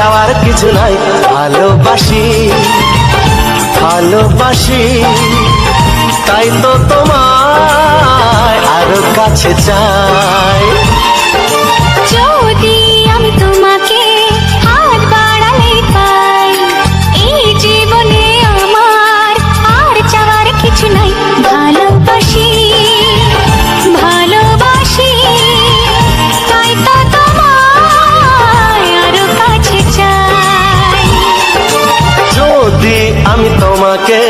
চাওয়ার কিছু নাই। ভালোবাসি ভালোবাসি তাই তো তোমায় আরো কাছে চাই। যদি আমি তোমাকে হাত বাড়ালে পাই, এই জীবনে আমার আর চাওয়ার কিছু নাই। ভালোবাসি ভালোবাসি তাই তো তোমায় আরো কাছে চাই। যদি আমি তোমাকে